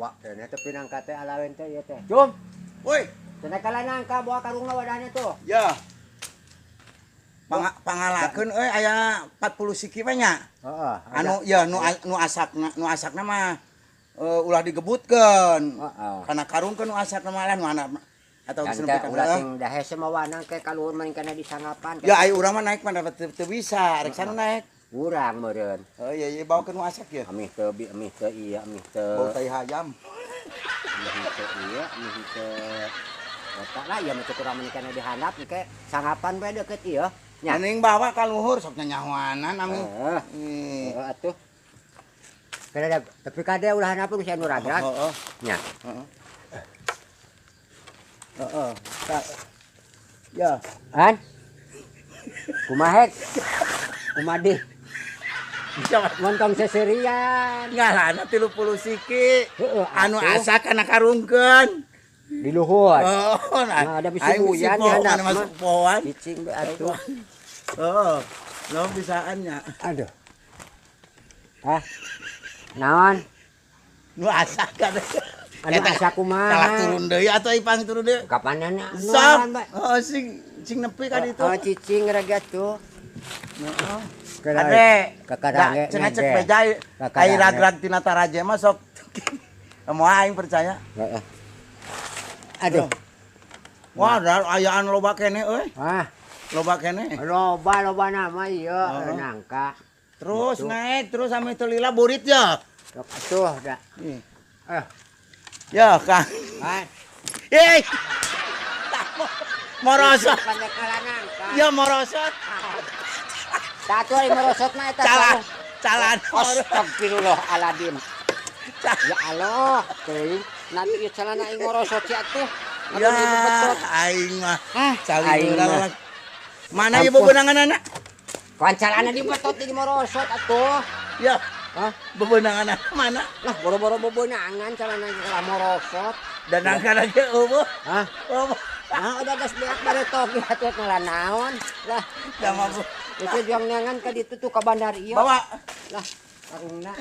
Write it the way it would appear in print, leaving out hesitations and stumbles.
Wah, dene teh pinangka teh alawen teh ieu teh. Cum. Woi, Cenah kala nangka bawa karungna wadahna tuh. ya. Pangalakeun aya 40 siki we nya. Heeh. Anu ya nu asakna mah ulah digebutkeun. Heeh. Kana karungkeun nu asakna mah lah nu anak atau Dan teh ulah ting dahe semawana ke kaluhur maning kana disangapan. Ya aya urang mah naik mah teu bisa, rek sana naik. Urang meureun. Oh iya bawakeun nu asak ya. Amih teu iya, amih teu. Bau tai hayam. Amih teu iya, amih teu. Eta lah ya mah kurang maning kana dihandap ke sangapan bae deukeut ieu. Nya. Mending bawa ka luhur sok nyahoanan amih. Heeh. Atuh. Kada tapi kade ulahna pun geus anu ragrak. Heeh. Nya. Heeh. Heeh. Ya. An. Kumahek. Kumadi. Montong seserian. Ngalana 30 siki. Heeh. Anu asak kana karungkeun. Di luhur. Oh, Nah, ada bisi buyan di handap mah. masuk pohon. Cicing be atuh. Oh, lo bisaannya. Aduh. Naon? Nu asak kan. Anu asa kumaha? Kalah turun deui atuh Ipang turun deui. Kapanana? Sok. Oh, sing nepi ka ditu. Oh, cicing rega tuh. Heeh. Kade. Kade. Cenah cek beja ai ragrag tina taraje mah sok. Moal aing percaya. Heeh. Aduh. Wah, ayaan loba keneh euy. Loba keneh. Loba nama ieu nangka. Terus naik, terus ame teu lila burit ya. Atuh da. Ya, Kang. Hei. Morosot. Pandekala nangka. Ya morosot. Satu hari merosot mah eta. Calan. Astagfirullahaladzim. Ya Allah, teuing nanti ieu calana aing merosot si atuh. Ya, aing mah. Aing mah. Mana ieu bebeunanganna? Kancalana dibetot di merosot atuh. Ya. Bebeunanganna mana? Lah boro-boro bebeunangan calana kala merosot. Dan angkana ge eueuh. Eueuh. Nah, udah geus lihat bare togi atuh ngelanaon. Lah, Da mah. itu juang neangan ka ditu tuh ka bandar ieu. Bawa. Lah, karungna.